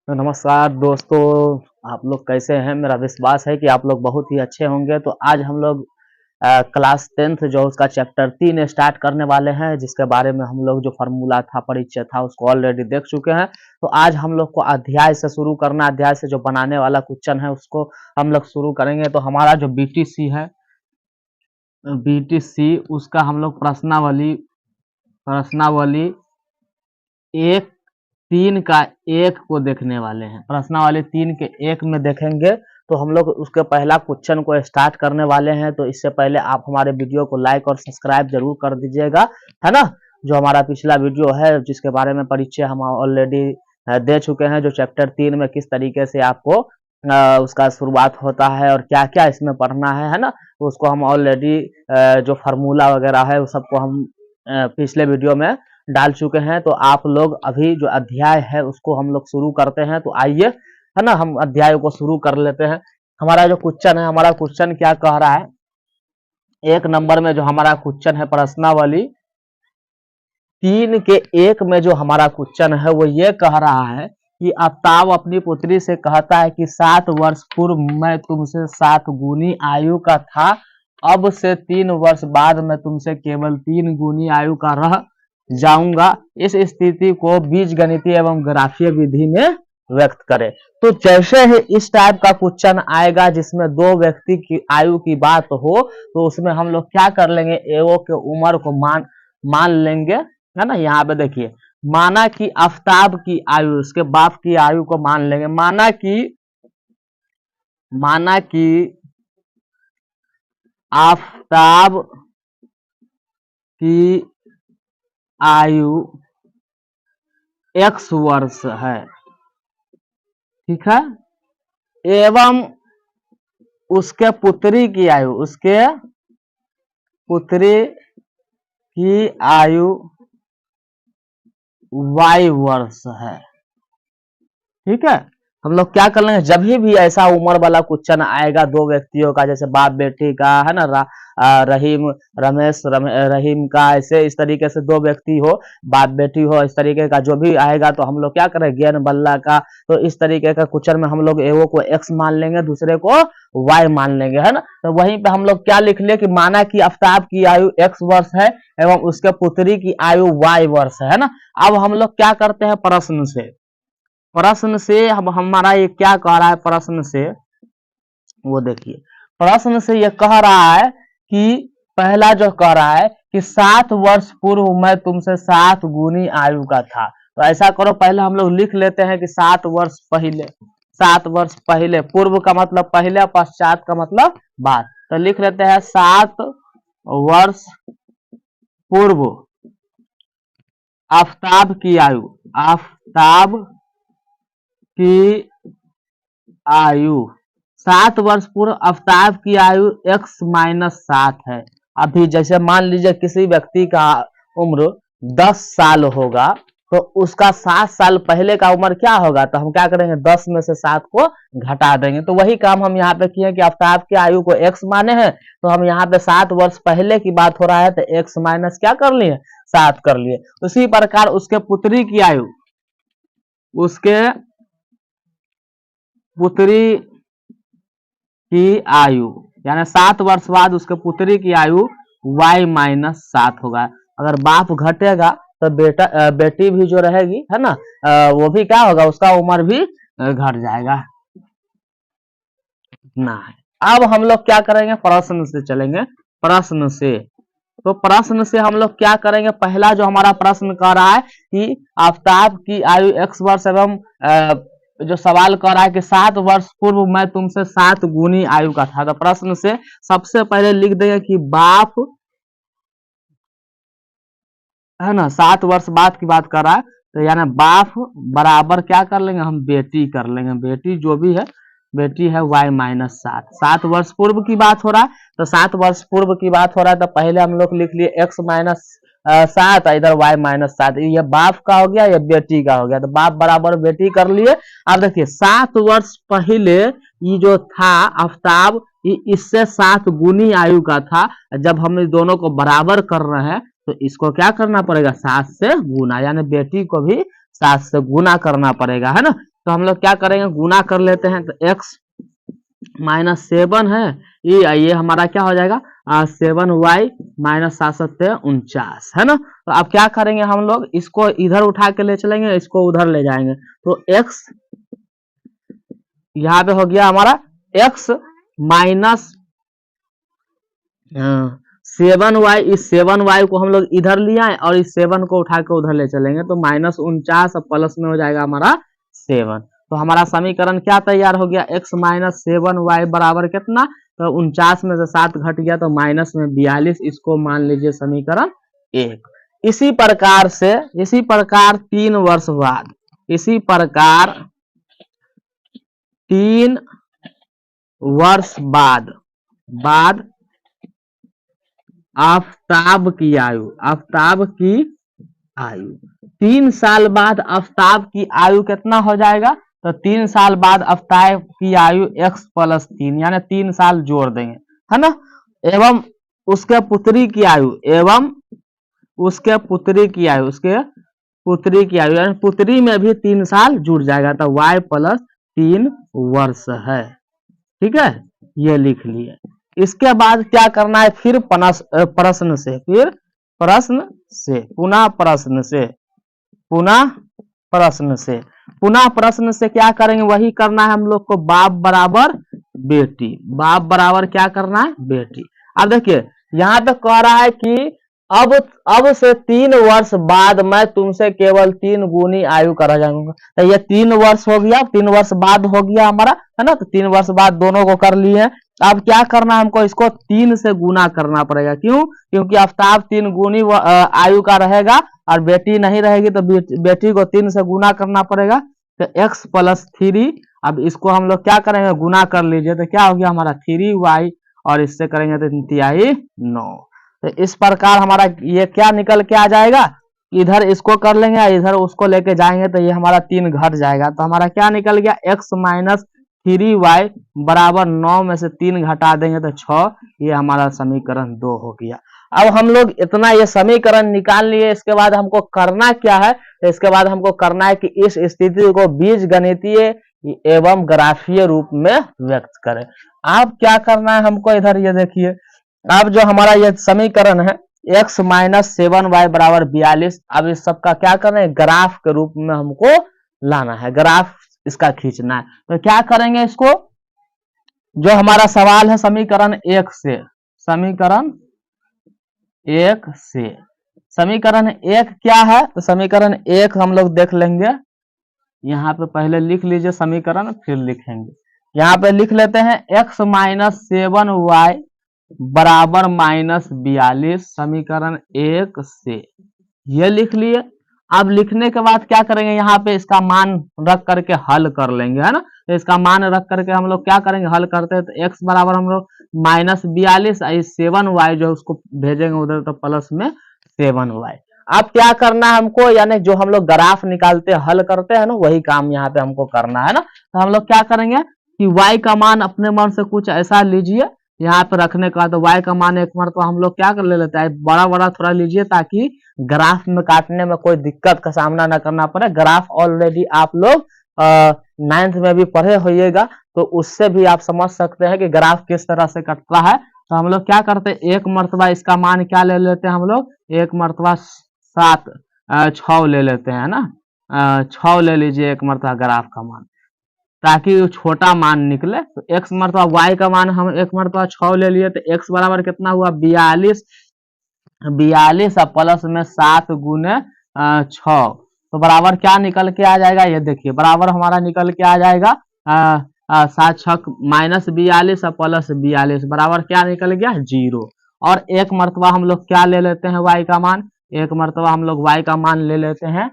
तो नमस्कार दोस्तों, आप लोग कैसे हैं? मेरा विश्वास है कि आप लोग बहुत ही अच्छे होंगे। तो आज हम लोग क्लास 10th जो उसका चैप्टर 3 स्टार्ट करने वाले हैं, जिसके बारे में हम लोग जो फार्मूला था, परिचय था, उसको ऑलरेडी देख चुके हैं। तो आज हम लोग को अध्याय से शुरू करना, अध्याय से जो बनाने वाला क्वेश्चन है उसको हम लोग शुरू करेंगे। तो हमारा जो बीटीसी है, बीटीसी उसका हम लोग प्रश्नावली प्रश्नावली एक 3 का 1 को देखने वाले हैं। प्रश्नावली 3 के 1 में देखेंगे तो हम लोग उसके पहला क्वेश्चन को स्टार्ट करने वाले हैं। तो इससे पहले आप हमारे वीडियो को लाइक और सब्सक्राइब जरूर कर दीजिएगा, है ना। जो हमारा पिछला वीडियो है जिसके बारे में परिचय हम ऑलरेडी दे चुके हैं, जो चैप्टर 3 में किस तरीके से आपको उसका शुरुआत होता है और क्या क्या इसमें पढ़ना है ना। तो उसको हम ऑलरेडी जो फार्मूला वगैरह है वो सबको हम पिछले वीडियो में डाल चुके हैं। तो आप लोग अभी जो अध्याय है उसको हम लोग शुरू करते हैं। तो आइए, है ना, हम अध्याय को शुरू कर लेते हैं। हमारा जो क्वेश्चन है, हमारा क्वेश्चन क्या कह रहा है? 1 नंबर में जो हमारा क्वेश्चन है, प्रश्नावली 3 के 1 में जो हमारा क्वेश्चन है वो ये कह रहा है कि आफ्ताब अपनी पुत्री से कहता है कि 7 वर्ष पूर्व मैं तुमसे 7 गुनी आयु का था, अब से 3 वर्ष बाद मैं तुमसे केवल 3 गुनी आयु का रह जाऊंगा। इस स्थिति को बीजगणितीय एवं ग्राफीय विधि में व्यक्त करे। तो जैसे ही इस टाइप का क्वेश्चन आएगा जिसमें 2 व्यक्ति की आयु की बात हो, तो उसमें हम लोग क्या कर लेंगे, एओ के उम्र को मान लेंगे, है ना। यहाँ पे देखिए, माना कि आफ्ताब की आयु, उसके बाप की आयु को मान लेंगे। माना कि आफ्ताब की आयु x वर्ष है, ठीक है, एवं उसके पुत्री की आयु, उसके पुत्री की आयु y वर्ष है, ठीक है। हम लोग क्या कर लेंगे, जब भी ऐसा उम्र वाला क्वेश्चन आएगा 2 व्यक्तियों का, जैसे बाप बेटी का, है ना, रहीम का, ऐसे इस तरीके से 2 व्यक्ति हो, बाप बेटी हो, इस तरीके का जो भी आएगा तो हम लोग क्या करें, ज्ञान बल्ला का। तो इस तरीके का क्वेश्चन में हम लोग एओ को x मान लेंगे, दूसरे को y मान लेंगे, है ना। तो वहीं पे हम लोग क्या लिख लिए कि माना कि आफ्ताब की आयु x वर्ष है एवं उसके पुत्री की आयु y वर्ष है ना। अब हम लोग क्या करते हैं, प्रश्न से हमारा ये क्या कह रहा है, प्रश्न से वो देखिए, प्रश्न से ये कह रहा है कि पहला जो कह रहा है कि 7 वर्ष पूर्व मैं तुमसे 7 गुनी आयु का था। तो ऐसा करो, पहले हम लोग लिख लेते हैं कि 7 वर्ष पहले, 7 वर्ष पहले, पूर्व का मतलब पहले, पश्चात का मतलब बाद। तो लिख लेते हैं 7 वर्ष पूर्व आफ्ताब की आयु, आफ्ताब की आयु 7 वर्ष पूर्व आफ्ताब की आयु x-7 है। अभी जैसे मान लीजिए किसी व्यक्ति का उम्र 10 साल होगा, तो उसका 7 साल पहले का उम्र क्या होगा, तो हम क्या करेंगे, 10 में से 7 को घटा देंगे। तो वही काम हम यहाँ पे किए कि आफ्ताब की आयु को x माने हैं, तो हम यहाँ पे 7 वर्ष पहले की बात हो रहा है तो x माइनस क्या कर लिए, 7 कर लिए। उसी प्रकार उसके पुत्री की आयु, उसके पुत्री की आयु यानी 7 वर्ष बाद उसके पुत्री की आयु y-7 होगा। अगर बाप घटेगा तो बेटी भी जो रहेगी, है ना, वो भी क्या होगा, उसका उम्र भी घट जाएगा ना। अब हम लोग क्या करेंगे, प्रश्न से चलेंगे। प्रश्न से, तो प्रश्न से हम लोग क्या करेंगे, पहला जो हमारा प्रश्न कह रहा है कि आफ्ताब की आयु x वर्ष एवं जो सवाल कर रहा है कि 7 वर्ष पूर्व मैं तुमसे 7 गुनी आयु का था। तो प्रश्न से सबसे पहले लिख देंगे कि बाप, है ना, 7 वर्ष बाद की बात कर रहा है, तो यानी बाप बराबर क्या कर लेंगे, हम बेटी कर लेंगे। बेटी जो भी है, बेटी है y-7। 7 वर्ष पूर्व की बात हो रहा है, तो 7 वर्ष पूर्व की बात हो रहा है तो पहले हम लोग लिख लिए x-7, इधर y-7। ये बाप का हो गया, ये बेटी का हो गया, तो बाप बराबर बेटी कर लिए। अब देखिए 7 वर्ष पहले ये जो था आफ्ताब, इससे 7 गुनी आयु का था। जब हम इस दोनों को बराबर कर रहे हैं तो इसको क्या करना पड़ेगा, 7 से गुना, यानी बेटी को भी 7 से गुना करना पड़ेगा, है ना। तो हम लोग क्या करेंगे, गुना कर लेते हैं। तो x माइनस 7 है, ये हमारा क्या हो जाएगा 7y माइनस 7 है ना। तो अब क्या करेंगे हम लोग, इसको इधर उठा के ले चलेंगे, इसको उधर ले जाएंगे। तो x यहाँ पे हो गया हमारा x माइनस 7y, इस 7y को हम लोग इधर ले आए और इस 7 को उठा के उधर ले चलेंगे। तो माइनस 49 और प्लस में हो जाएगा हमारा 7। तो हमारा समीकरण क्या तैयार हो गया, x माइनस 7y बराबर कितना, तो 49 में से 7 घट गया तो माइनस में 42, इसको मान लीजिए समीकरण 1। इसी प्रकार 3 वर्ष बाद, इसी प्रकार 3 वर्ष बाद आफताब की आयु 3 साल बाद आफताब की आयु कितना हो जाएगा, तो 3 साल बाद आफताब की आयु x प्लस 3 यानी 3 साल जोड़ देंगे, है ना। एवं उसके पुत्री की आयु, उसके पुत्री की आयु यानी पुत्री में भी 3 साल जुड़ जाएगा, तो y प्लस 3 वर्ष है। ठीक है, ये लिख लिए। इसके बाद क्या करना है, फिर प्रश्न से क्या करेंगे, वही करना है हम लोग को, बाप बराबर बेटी, बाप बराबर क्या करना है, बेटी। अब देखिए यहाँ पे कह रहा है कि अब से 3 वर्ष बाद मैं तुमसे केवल 3 गुनी आयु करा जाऊंगा। तो ये 3 वर्ष हो गया, 3 वर्ष बाद हो गया हमारा, है ना। तो 3 वर्ष बाद दोनों को कर लिए। अब क्या करना है हमको, इसको 3 से गुना करना पड़ेगा। क्यों, क्योंकि आफताब 3 गुनी आयु का रहेगा और बेटी नहीं रहेगी, तो बेटी को 3 से गुना करना पड़ेगा। तो x प्लस 3, अब इसको हम लोग क्या करेंगे, गुना कर लीजिए। तो क्या हो गया हमारा 3y और इससे करेंगे तो 3 9। तो इस प्रकार हमारा ये क्या निकल के आ जाएगा, इधर इसको कर लेंगे, इधर उसको लेके जाएंगे तो ये हमारा 3 घट जाएगा। तो हमारा क्या निकल गया, x माइनस 3y बराबर 9 में से 3 घटा देंगे तो 6, ये हमारा समीकरण 2 हो गया। अब हम लोग इतना ये समीकरण निकाल लिए, इसके बाद हमको करना क्या है, तो इसके बाद हमको करना है कि इस स्थिति को बीजगणितीय एवं ग्राफीय रूप में व्यक्त करें। अब क्या करना है हमको, इधर ये देखिए, अब जो हमारा ये समीकरण है x माइनस 7y बराबर 42, अब इस सब का क्या करना है, ग्राफ के रूप में हमको लाना है, ग्राफ इसका खींचना है। तो क्या करेंगे, इसको जो हमारा सवाल है समीकरण 1 क्या है, तो समीकरण 1 हम लोग देख लेंगे। यहाँ पे पहले लिख लीजिए समीकरण, फिर लिखेंगे। यहाँ पे लिख लेते हैं x माइनस 7y बराबर माइनस 42, समीकरण 1 से ये लिख लिए। अब लिखने के बाद क्या करेंगे, यहाँ पे इसका मान रख करके हल कर लेंगे, है ना। तो इसका मान रख करके हम लोग क्या करेंगे, हल करते हैं। तो x बराबर हम लोग माइनस 42, 7y जो उसको भेजेंगे उधर तो प्लस में 7y। अब क्या करना है हमको, यानी जो हम लोग ग्राफ निकालते हल करते हैं ना, वही काम यहाँ पे हमको करना है ना। तो हम लोग क्या करेंगे कि y का मान अपने मन से कुछ ऐसा लीजिए, यहाँ पे रखने का। तो y का मान एक मरतबा हम लोग क्या कर ले लेते हैं, बड़ा बड़ा थोड़ा लीजिए, ताकि ग्राफ में काटने में कोई दिक्कत का सामना ना करना पड़े। ग्राफ ऑलरेडी आप लोग 9th में भी पढ़े होइएगा, तो उससे भी आप समझ सकते हैं कि ग्राफ किस तरह से कटता है। तो हम लोग क्या करते हैं, एक मरतबा इसका मान क्या ले लेते हैं हम लोग, एक मरतबा 6 ले लेते हैं ना, 6 ले लीजिए एक मरतबा ग्राफ का मान, ताकि छोटा मान निकले। तो x मरतबा y का मान हम एक मरतबा 6 ले लिए। तो x बराबर कितना हुआ, 42 और प्लस में 7 गुने 6, तो बराबर क्या निकल के आ जाएगा, ये देखिए बराबर हमारा निकल के आ जाएगा 7 6 माइनस 42 और प्लस 42 बराबर क्या निकल गया, 0। और एक मरतबा हम लोग क्या ले लेते हैं, y का मान, एक मरतबा हम लोग y का मान ले लेते हैं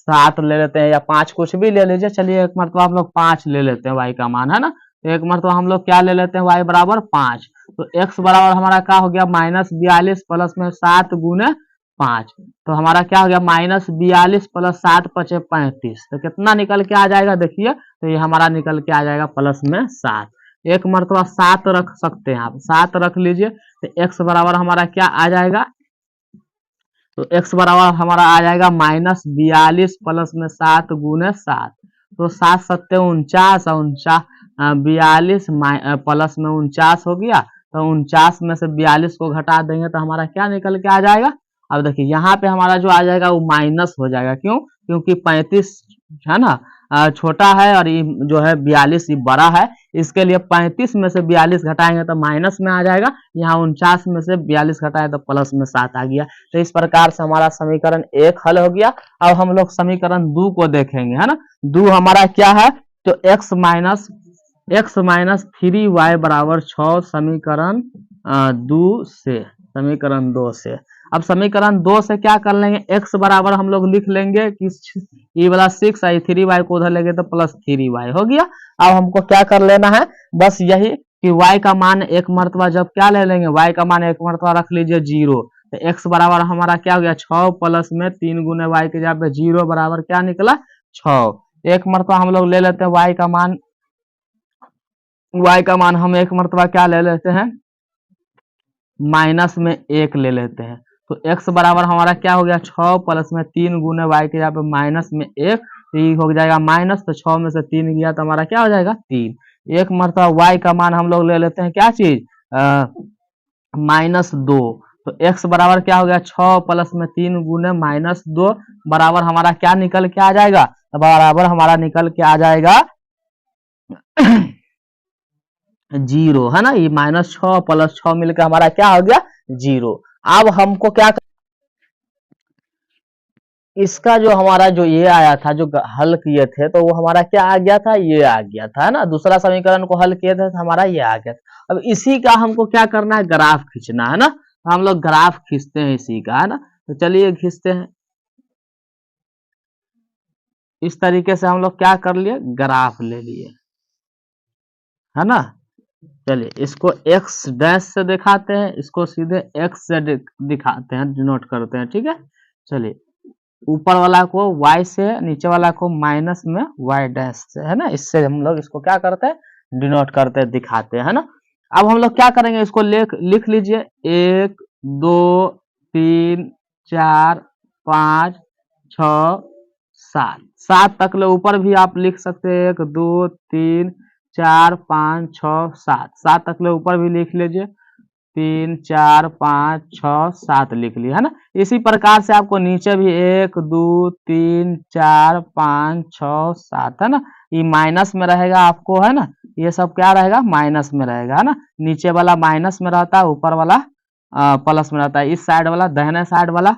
7 ले लेते हैं, या 5 कुछ भी ले लीजिए। चलिए एक मरतबा हम लोग 5 ले लेते हैं y का मान, है ना। तो एक मरतबा हम लोग क्या ले लेते हैं, y बराबर 5। तो x बराबर हमारा क्या हो गया, माइनस 42 प्लस में 7 गुने 5, तो हमारा क्या हो गया, माइनस 42 प्लस 7 5 35। तो कितना निकल के आ जाएगा, देखिए। तो ये हमारा निकल के आ जाएगा प्लस में 7। एक मरतबा 7 रख सकते हैं आप, 7 रख लीजिए। तो x बराबर हमारा क्या आ जाएगा, तो x बराबर हमारा आ जाएगा -42 प्लस में 7 गुने 7, तो 7 सत्ते 49 और 42 प्लस में 49 हो गया, तो 49 में से 42 को घटा देंगे तो हमारा क्या निकल के आ जाएगा। अब देखिए यहाँ पे हमारा जो आ जाएगा वो माइनस हो जाएगा, क्यों, क्योंकि 35 है ना छोटा है और ये जो है 42 ये बड़ा है, इसके लिए 35 में से 42 घटाएंगे तो माइनस में आ जाएगा, यहाँ 49 में से 42 घटाए तो प्लस में 7 आ गया। तो इस प्रकार से हमारा समीकरण 1 हल हो गया। अब हम लोग समीकरण 2 को देखेंगे, है ना। 2 हमारा क्या है, तो x माइनस 3y बराबर 6 समीकरण 2 से। अब समीकरण 2 से क्या कर लेंगे, x बराबर हम लोग लिख लेंगे कि ये वाला 6 आई 3y को उधर लेंगे तो प्लस 3y हो गया। अब हमको क्या कर लेना है, बस यही कि y का मान एक मरतबा जब क्या ले लेंगे, y का मान एक मरतबा रख लीजिए 0, तो x बराबर हमारा क्या हो गया 6 प्लस में 3 गुने y के जगह पे 0 बराबर क्या निकला 6। एक मरतबा हम लोग ले लेते हैं y का मान हम एक मरतबा क्या ले लेते हैं, माइनस में 1 ले लेते हैं, तो x बराबर हमारा क्या हो गया 6 प्लस में 3 गुने y के यहाँ पे माइनस में 1, तो ये हो जाएगा माइनस, तो 6 में से 3 गया तो हमारा क्या हो जाएगा 3। एक मरतबा y का मान हम लोग ले लेते हैं क्या चीज -2, तो x बराबर क्या हो गया 6 प्लस में 3 गुने -2 बराबर हमारा क्या निकल के आ जाएगा, तो बराबर हमारा निकल के आ जाएगा 0, है ना। ये -6 प्लस 6 मिलकर हमारा क्या हो गया 0। अब हमको क्या इसका जो हमारा जो ये आया था जो हल किए थे तो वो हमारा क्या आ गया था, ये आ गया था, है ना। दूसरा समीकरण को हल किए थे तो हमारा ये आ गया था। अब इसी का हमको क्या करना है, ग्राफ खींचना है ना, तो हम लोग ग्राफ खींचते हैं इसी का, है ना। तो चलिए खींचते हैं। इस तरीके से हम लोग क्या कर लिए, ग्राफ ले लिए, है ना। चलिए इसको x डैश से दिखाते हैं, इसको सीधे x से दिखाते हैं, डिनोट करते हैं, ठीक है। चलिए ऊपर वाला को y से, नीचे वाला को माइनस में y डैश से, है ना। इससे हम लोग इसको क्या करते हैं, डिनोट करते हैं, दिखाते हैं, है ना। अब हम लोग क्या करेंगे, इसको लिख लीजिए 1 2 3 4 5 6 7 तक ले ऊपर भी आप लिख सकते हैं, 1 2 3 4 5 6 7 तक ले ऊपर भी लिख लीजिए, 3 4 5 6 7 लिख लिया, है ना। इसी प्रकार से आपको नीचे भी 1 2 3 4 5 6 7, है ना। ये माइनस में रहेगा आपको, है ना, ये सब क्या रहेगा माइनस में रहेगा, है ना। नीचे वाला माइनस में रहता है, ऊपर वाला प्लस में रहता है। इस साइड वाला दाहिने साइड वाला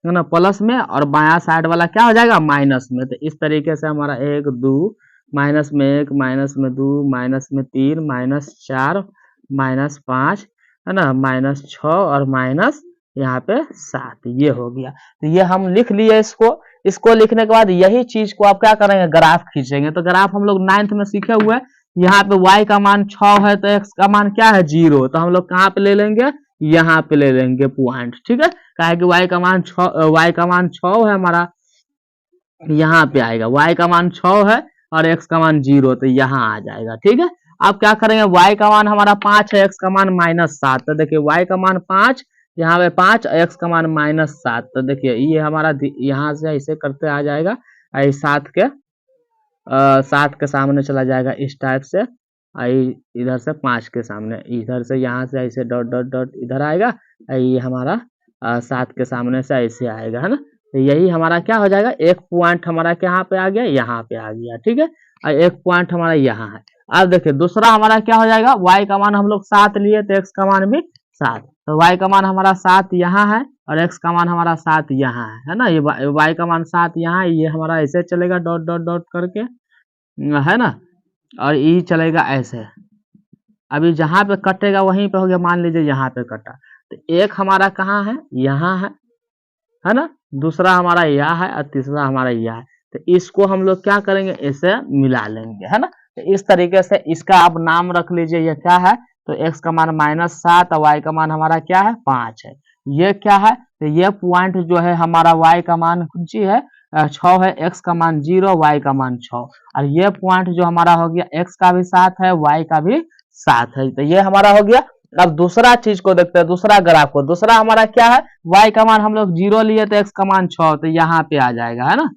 है ना प्लस में, और बायां साइड वाला क्या हो जाएगा माइनस में। तो इस तरीके से हमारा 1 2 माइनस में 1 माइनस में 2 माइनस में 3 -4 -5, है ना, -6 और माइनस यहाँ पे 7, ये हो गया। तो ये हम लिख लिए इसको लिखने के बाद यही चीज को आप क्या करेंगे, ग्राफ खींचेंगे। तो ग्राफ हम लोग 9th में सीखे हुए हैं, यहाँ पे y का मान 6 है तो x का मान क्या है 0, तो हम लोग कहाँ पे ले लेंगे, यहाँ पे ले लेंगे पॉइंट, ठीक है। कहा कि y का मान 6 है हमारा, यहाँ पे आएगा, y का मान 6 है और x का मान 0, तो यहाँ आ जाएगा, ठीक है। अब क्या करेंगे, y का मान हमारा 5 है, x का मान -7, तो देखिए y का मान 5, यहाँ पे 5, x का मान -7, तो देखिए ये हमारा यहाँ से ऐसे करते आ जाएगा, 7 के सामने चला जाएगा इस टाइप से, इधर से 5 के सामने, इधर से यहाँ से ऐसे डॉट डॉट डॉट इधर आएगा, ये हमारा 7 के सामने से ऐसे आएगा, है ना। तो यही हमारा क्या हो जाएगा, एक पॉइंट हमारा यहाँ पे आ गया, यहाँ पे आ गया, ठीक है, और एक पॉइंट हमारा यहाँ है। अब देखिए दूसरा हमारा क्या हो जाएगा, y का मान हम लोग 7 लिए तो x का मान भी 7, तो y का मान हमारा 7 यहाँ है और x का मान हमारा 7 यहाँ है ना। ये y का मान 7 यहाँ है, ये हमारा ऐसे चलेगा डॉट डॉट डॉट करके, है ना, और ये चलेगा ऐसे। अभी जहां पे कटेगा वहीं पे हो गया, मान लीजिए यहाँ पे कटा, तो एक हमारा कहाँ है, यहाँ है ना, दूसरा हमारा यह है और तीसरा हमारा यह है। तो इसको हम लोग क्या करेंगे, इसे मिला लेंगे, है ना। तो इस तरीके से इसका आप नाम रख लीजिए, ये क्या है, तो x का मान -7 और y का मान हमारा क्या है 5 है। ये क्या है, तो ये पॉइंट जो है हमारा y का मान कुछ है 6 है, x का मान 0, y का मान 6, और ये पॉइंट जो हमारा हो गया x का भी 7 है, y का भी 7 है, तो ये हमारा हो गया अब दूसरा चीज को देखते हैं, दूसरा ग्राफ को। दूसरा हमारा क्या है, y का मान हम लोग 0 लिए तो x का मान 6, तो यहाँ पे आ जाएगा, है ना,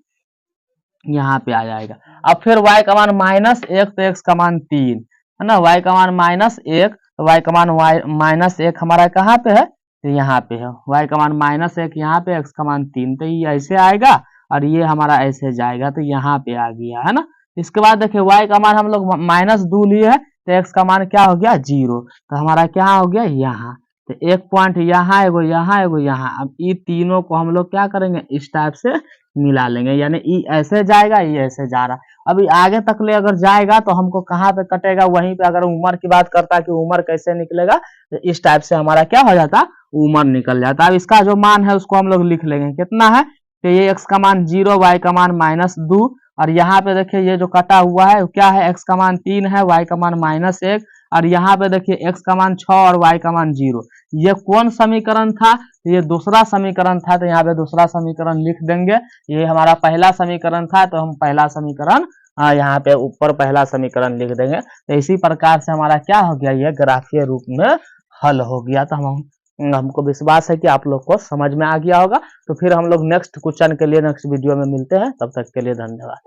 यहाँ पे आ जाएगा। अब फिर y का मान -1 तो x का मान 3, है ना, y का मान -1 तो y का मान -1 हमारा कहाँ पे है, तो यहाँ पे है, y का मान -1 यहाँ पे, x का मान 3, तो ये ऐसे आएगा और ये हमारा ऐसे जाएगा, तो यहाँ पे आ गया, है ना। इसके बाद देखिए y का मान हम लोग -2 लिए है तो x का मान क्या हो गया 0, तो हमारा क्या हो गया यहाँ, तो एक पॉइंट यहाँ एगो यहाँ एगो यहाँ। अब ये तीनों को हम लोग क्या करेंगे, इस टाइप से मिला लेंगे, यानी ई ऐसे जाएगा, ये ऐसे जा रहा। अभी आगे तक ले अगर जाएगा तो हमको कहाँ पे कटेगा, वहीं पे। अगर उम्र की बात करता है कि उम्र कैसे निकलेगा, तो इस टाइप से हमारा क्या हो जाता, उम्र निकल जाता। अब इसका जो मान है उसको हम लोग लिख लेंगे, कितना है, तो ये x का मान 0, y का मान -2, और यहाँ पे देखिए ये जो कटा हुआ है क्या है, x का मान 3 है, y का मान -1, और यहाँ पे देखिए x का मान 6 और y का मान 0। ये कौन समीकरण था, ये दूसरा समीकरण था, तो यहाँ पे दूसरा समीकरण लिख देंगे। ये हमारा पहला समीकरण था, तो हम पहला समीकरण यहाँ पे ऊपर पहला समीकरण लिख देंगे। तो इसी प्रकार से हमारा क्या हो गया, ये ग्राफीय रूप में हल हो गया। तो हमको विश्वास है कि आप लोग को समझ में आ गया होगा। तो फिर हम लोग नेक्स्ट क्वेश्चन के लिए नेक्स्ट वीडियो में मिलते हैं, तब तक के लिए धन्यवाद।